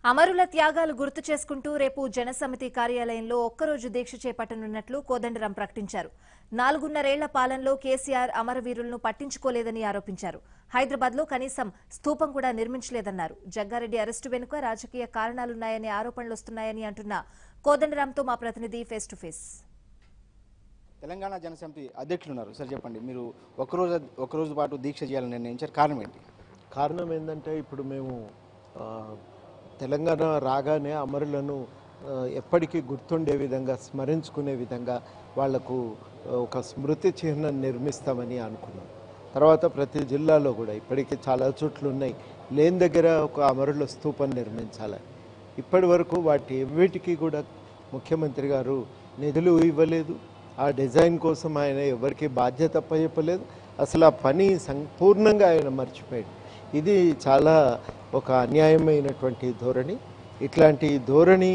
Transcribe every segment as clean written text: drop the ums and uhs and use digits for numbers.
అమరుల త్యాగాలు గుర్తు చేసుకుంటూ రేపు జనసమితి కార్యాలయంలో ఒక్కరోజు దీక్ష చేపట్టనున్నట్లు కోదండరాం ప్రకటించారు. 4.5 ఏళ్ల పాలనలో కేసీఆర్ అమరవీరులను పట్టించుకోలేదని ఆరోపించారు. హైదరాబాద్లో కనీసం స్తూపం కూడా నిర్మించలేదన్నారు. జగ్గారెడ్డి అరెస్టు వెనుక రాజకీయ కారణాలున్నాయనే ఆరోపణలు వస్తున్నాయని అంటున్న కోదండరాంతో మా ప్రతినిధి face to face. Telangana Janasamithi అధ్యక్షులు ఉన్నారు. సార్ చెప్పండి, మీరు ఒకరోజు పాటు దీక్ష చేయాలని నిర్ణయించారు, కారణం ఏంటి? కారణం ఏంటంటే ఇప్పుడు మేము తెలంగాణ రాగానే అమరులను ఎప్పటికీ గుర్తుండే విధంగా స్మరించుకునే విధంగా వాళ్లకు ఒక స్మృతి చిహ్నం నిర్మిస్తామని అనుకున్నాం. తర్వాత ప్రతి జిల్లాలో కూడా ఇప్పటికీ చాలా చోట్లు ఉన్నాయి, లేని దగ్గర ఒక అమరుల స్తూపం నిర్మించాలని. ఇప్పటి వరకు వీటికి కూడా ముఖ్యమంత్రి గారు నిధులు ఇవ్వలేదు. ఆ డిజైన్ కోసం ఆయన ఎవరికి బాధ్యత అప్పచెప్పలేదు. అసలు ఆ పని సంపూర్ణంగా ఆయన మర్చిపోయాడు. ఇది చాలా ఒక అన్యాయమైనటువంటి ధోరణి. ఇట్లాంటి ధోరణి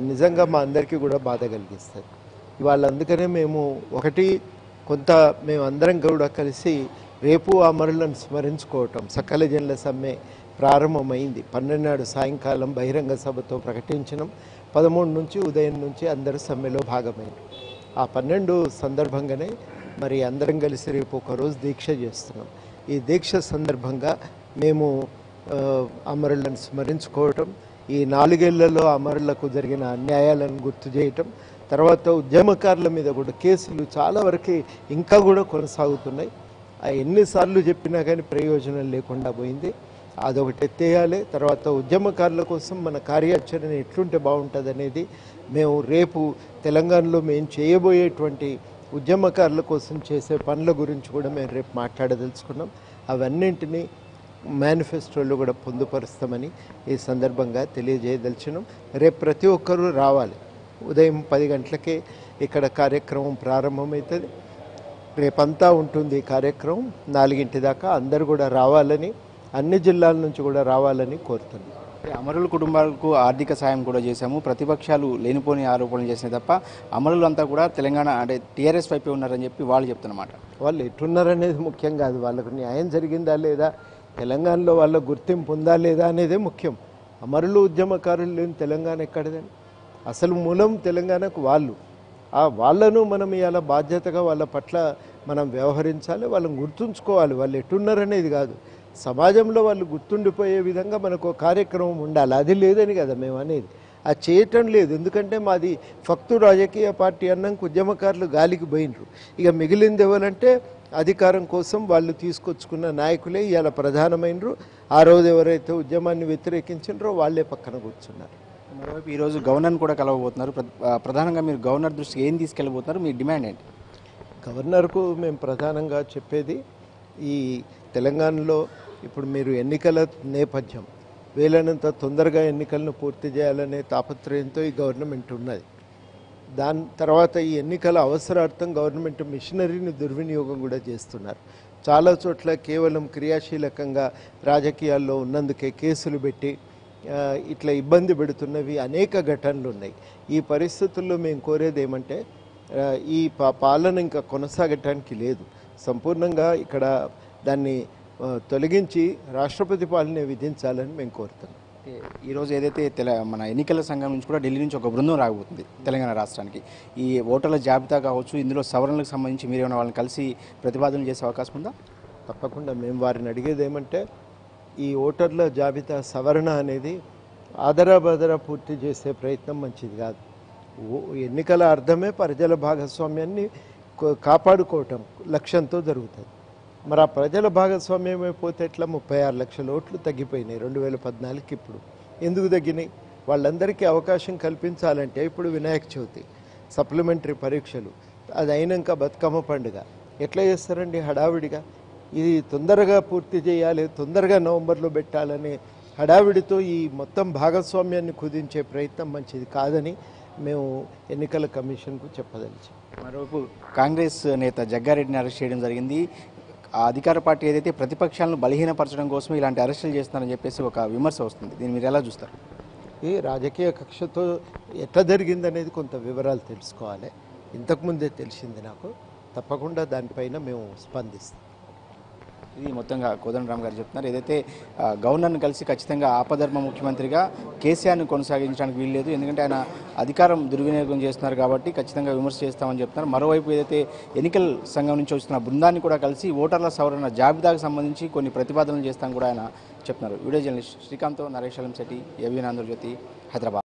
నిజంగా మా అందరికీ కూడా బాధ కలిగిస్తుంది. ఇవాళ అందుకనే మేము మేమందరం కూడా కలిసి రేపు అమరులను స్మరించుకోవటం సకల జనుల సమ్మె ప్రారంభమైంది. 12 నాడు సాయంకాలం బహిరంగ సభతో ప్రకటించడం, 13 నుంచి ఉదయం నుంచి అందరూ సమ్మెలో భాగమైనారు. ఆ 12 సందర్భంగానే మరి అందరం కలిసి రేపు ఒకరోజు దీక్ష చేస్తున్నాం. ఈ దీక్ష సందర్భంగా మేము అమరులను స్మరించుకోవటం, ఈ 4 ఏళ్లలో అమరులకు జరిగిన అన్యాయాలను గుర్తు చేయటం, తర్వాత ఉద్యమకారుల మీద కూడా కేసులు చాలా వరకు ఇంకా కూడా కొనసాగుతున్నాయి. ఎన్నిసార్లు చెప్పినా కానీ ప్రయోజనం లేకుండా పోయింది. అదొకటి ఎత్తేయాలి. తర్వాత ఉద్యమకారుల కోసం మన కార్యాచరణ ఎట్లుంటే బాగుంటుంది అనేది మేము రేపు తెలంగాణలో మేము చేయబోయేటువంటి ఉద్యమకారుల కోసం చేసే పనుల గురించి కూడా మేము రేపు మాట్లాడదలుచుకున్నాం. అవన్నింటినీ మేనిఫెస్టోలో కూడా పొందుపరుస్తామని ఈ సందర్భంగా తెలియజేయదలిచినాం. రేపు ప్రతి ఒక్కరూ రావాలి. ఉదయం 10 గంటలకే ఇక్కడ కార్యక్రమం ప్రారంభమవుతుంది. రేపంతా ఉంటుంది ఈ కార్యక్రమం 4 దాకా. అందరూ కూడా రావాలని, అన్ని జిల్లాల నుంచి కూడా రావాలని కోరుతున్నాం. అమరుల కుటుంబాలకు ఆర్థిక సాయం కూడా చేశాము, ప్రతిపక్షాలు లేనిపోని ఆరోపణలు చేసినాయి తప్ప అమరులంతా కూడా తెలంగాణ అంటే టీఆర్ఎస్ వైపే ఉన్నారని చెప్పి వాళ్ళు చెప్తున్నమాట. వాళ్ళు ఎట్టున్నారనేది ముఖ్యం కాదు, వాళ్ళకు న్యాయం జరిగిందా లేదా, తెలంగాణలో వాళ్ళ గుర్తింపు ఉందా లేదా అనేదే ముఖ్యం. అమరులు ఉద్యమకారులు లేని తెలంగాణ ఎక్కడదండి? అసలు మూలం తెలంగాణకు వాళ్ళను మనం ఇవాళ బాధ్యతగా వాళ్ళ పట్ల మనం వ్యవహరించాలి, వాళ్ళని గుర్తుంచుకోవాలి. వాళ్ళు ఎట్టున్నారనేది కాదు, సమాజంలో వాళ్ళు గుర్తుండిపోయే విధంగా మనకు కార్యక్రమం ఉండాలి. అది లేదని కదా మేము అనేది. అది చేయటం లేదు. ఎందుకంటే మాది ఫక్తు రాజకీయ పార్టీ అన్నాక ఉద్యమకారులు గాలికి పోయినరు. ఇక మిగిలింది ఎవరంటే అధికారం కోసం వాళ్ళు తీసుకొచ్చుకున్న నాయకులే ఇవాళ ప్రధానమైనరు. ఆ రోజు ఎవరైతే ఉద్యమాన్ని వ్యతిరేకించినారో వాళ్ళే పక్కన కూర్చున్నారు. మరోవైపు ఈరోజు గవర్నర్ని కూడా కలవబోతున్నారు. ప్రధానంగా మీరు గవర్నర్ దృష్టికి ఏం తీసుకెళ్ళబోతున్నారు, మీ డిమాండ్ ఏంటి? గవర్నర్కు మేము ప్రధానంగా చెప్పేది, ఈ తెలంగాణలో ఇప్పుడు మీరు ఎన్నికల నేపథ్యం, వీలైనంత తొందరగా ఎన్నికలను పూర్తి చేయాలనే తాపత్రయంతో ఈ గవర్నమెంట్ ఉన్నది. దాని తర్వాత ఈ ఎన్నికల అవసరార్థం గవర్నమెంట్ మిషనరీని దుర్వినియోగం కూడా చేస్తున్నారు. చాలా చోట్ల కేవలం క్రియాశీలకంగా రాజకీయాల్లో ఉన్నందుకే కేసులు పెట్టి ఇట్లా ఇబ్బంది పెడుతున్నవి అనేక ఘటనలు ఉన్నాయి. ఈ పరిస్థితుల్లో మేము కోరేది ఏమంటే, ఈ పాలన ఇంకా కొనసాగటానికి లేదు. సంపూర్ణంగా ఇక్కడ దాన్ని తొలగించి రాష్ట్రపతి పాలన విధించాలని మేము కోరుతున్నాం. ఈరోజు ఏదైతే మన ఎన్నికల సంఘం నుంచి కూడా ఢిల్లీ నుంచి ఒక బృందం రాబోతుంది తెలంగాణ రాష్ట్రానికి, ఈ ఓటర్ల జాబితా కావచ్చు, ఇందులో సవరణలకు సంబంధించి మీరు ఏమైనా వాళ్ళని కలిసి ప్రతిపాదనలు చేసే అవకాశం ఉందా? తప్పకుండా. మేము వారిని అడిగేది ఏమంటే, ఈ ఓటర్ల జాబితా సవరణ అనేది ఆదరాబాదరా పూర్తి చేసే ప్రయత్నం మంచిది కాదు. ఎన్నికల అర్థమే ప్రజల భాగస్వామ్యాన్ని కాపాడుకోవటం లక్ష్యంతో జరుగుతుంది. మరి ఆ ప్రజల భాగస్వామ్యం అయిపోతే ఎట్లా? 36 లక్షల ఓట్లు తగ్గిపోయినాయి 2014కి. ఇప్పుడు ఎందుకు తగ్గినాయి? వాళ్ళందరికీ అవకాశం కల్పించాలంటే ఇప్పుడు వినాయక చవితి, సప్లిమెంటరీ పరీక్షలు, అది అయినాక బతుకమ్మ పండుగ ఎట్లా చేస్తారండి హడావిడిగా? ఇది తొందరగా పూర్తి చేయాలి, తొందరగా నవంబర్లో పెట్టాలనే హడావిడితో ఈ మొత్తం భాగస్వామ్యాన్ని కుదించే ప్రయత్నం మంచిది కాదని మేము ఎన్నికల కమిషన్కు చెప్పదలిచాం. మరోవైపు కాంగ్రెస్ నేత జగ్గారెడ్డిని అరెస్ట్ చేయడం జరిగింది. ఆ అధికార పార్టీ ఏదైతే ప్రతిపక్షాలను బలహీనపరచడం కోసం ఇలాంటి అరెస్టులు చేస్తున్నారని చెప్పేసి ఒక విమర్శ వస్తుంది. దీన్ని మీరు ఎలా చూస్తారు? ఈ రాజకీయ కక్షతో ఎట్లా జరిగిందనేది కొంత వివరాలు తెలుసుకోవాలి. ఇంతకుముందే తెలిసింది నాకు. తప్పకుండా దానిపైన మేము స్పందిస్తాం. ఇది మొత్తంగా కోదండరామ్ గారు చెప్తున్నారు. ఏదైతే గవర్నర్ను కలిసి ఖచ్చితంగా ఆపధర్మ ముఖ్యమంత్రిగా కేసీఆర్ను కొనసాగించడానికి వీల్లేదు, ఎందుకంటే ఆయన అధికారం దుర్వినియోగం చేస్తున్నారు కాబట్టి ఖచ్చితంగా విమర్శ చేస్తామని చెప్తున్నారు. మరోవైపు ఏదైతే ఎన్నికల సంఘం నుంచి వస్తున్న బృందాన్ని కూడా కలిసి ఓటర్ల సవరణ జాబితాకు సంబంధించి కొన్ని ప్రతిపాదనలు చేస్తామని కూడా ఆయన చెప్తున్నారు. వీడియో జర్నలిస్ట్ శ్రీకాంత్తో నరేష్ అలంశెట్టి, ఏబీఎన్ ఆంధ్రజ్యోతి, హైదరాబాద్.